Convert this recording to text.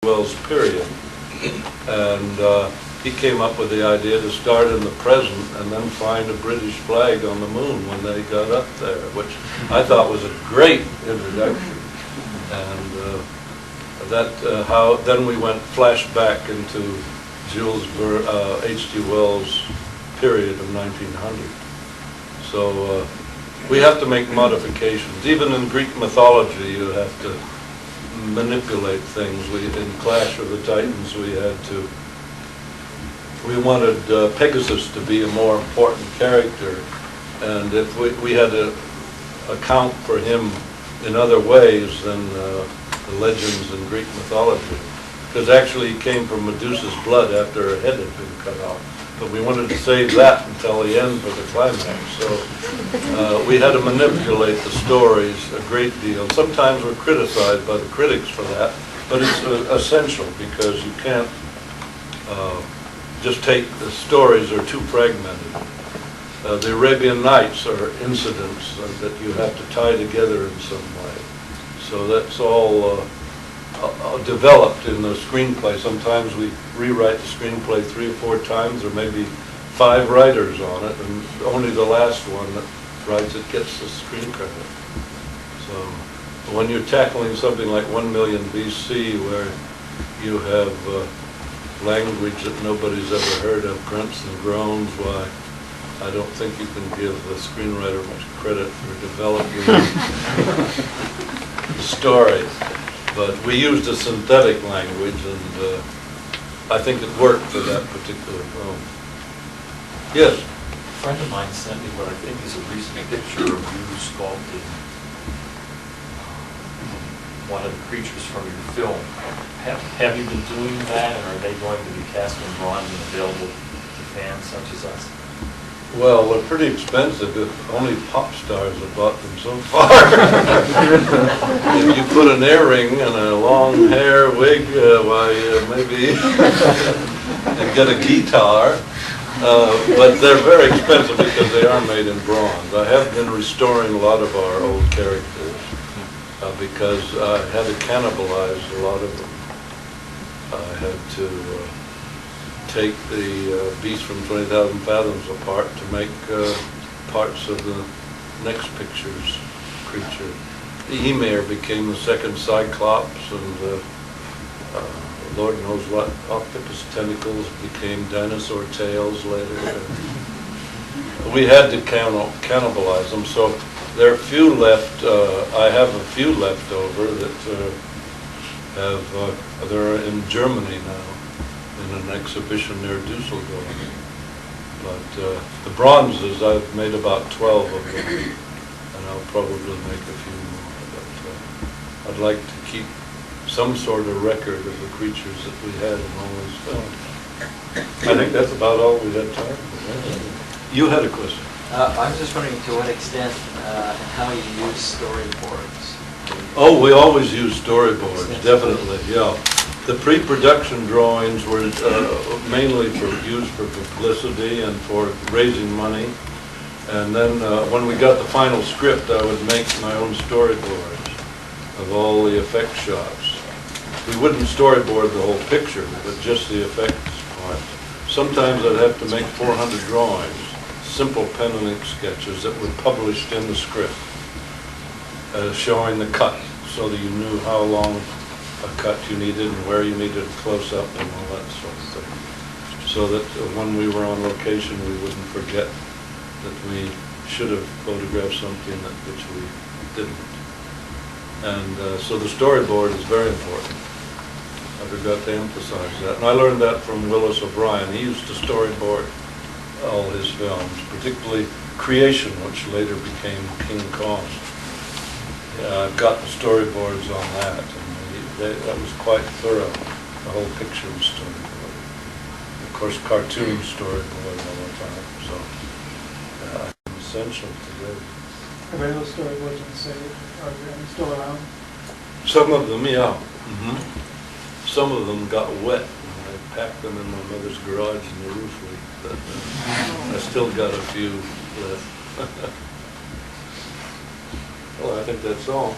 Wells period. And he came up with the idea to start in the present and then find a British flag on the moon when they got up there, which I thought was a great introduction. And then we flashed back into H.G. Wells' period of 1900. So we have to make modifications. Even in Greek mythology, you have to manipulate things. In Clash of the Titans, we wanted Pegasus to be a more important character, and if we had to account for him in other ways than the legends in Greek mythology, because actually he came from Medusa's blood after her head had been cut off. But we wanted to save that until the end for the climax. So we had to manipulate the stories a great deal. Sometimes we're criticized by the critics for that, but it's essential because you can't just take the stories are too fragmented. The Arabian Nights are incidents that you have to tie together in some way. So that's all developed in the screenplay. Sometimes we rewrite the screenplay 3 or 4 times, or maybe 5 writers on it, and only the last one that writes it gets the screen credit. So when you're tackling something like 1 million BC, where you have language that nobody's ever heard of, grunts and groans, why, I don't think you can give the screenwriter much credit for developing the story. But we used a synthetic language, and I think it worked for that particular film. Yes? A friend of mine sent me what I think is a recent picture of you sculpting one of the creatures from your film. Have you been doing that, and are they going to be cast in bronze and available to fans such as us? Well, they're pretty expensive. Only pop stars have bought them so far. If you put an earring and a long hair wig, maybe and get a guitar. But they're very expensive because they are made in bronze. I have been restoring a lot of our old characters because I had to cannibalize a lot of them. I had to take the Beast from 20,000 Fathoms apart to make parts of the next picture's creature. The Ymir became the second Cyclops, and Lord knows what octopus tentacles became dinosaur tails later. We had to cannibalize them, so there are few left. I have a few left over that they're in Germany now, in an exhibition near Dusseldorf. But the bronzes, I've made about 12 of them, and I'll probably make a few more. But I'd like to keep some sort of record of the creatures that we had in all these films. I think that's about all we had time for. You had a question. I was just wondering to what extent and how you use storyboards. Oh, we always use storyboards, definitely, yeah. The pre-production drawings were mainly used for publicity and for raising money. And then when we got the final script, I would make my own storyboards of all the effect shots. We wouldn't storyboard the whole picture, but just the effects part. Sometimes I'd have to make 400 drawings, simple pen and ink sketches that were published in the script, showing the cut so that you knew how long a cut you needed and where you needed close up and all that sort of thing. So that when we were on location, we wouldn't forget that we should have photographed something which we didn't. And so the storyboard is very important. I forgot to emphasize that. And I learned that from Willis O'Brien. He used to storyboard all his films, particularly Creation, which later became King Kong. I've got the storyboards on that, and that was quite thorough. The whole picture was storyboarded. Of course, cartoon storyboard all the time, so essential to do. Are any of those storyboards in the city? Are they still around? Some of them, yeah. Mm-hmm. Some of them got wet when I packed them in my mother's garage and the roof leaked, but I still got a few left. Well, I think that's all.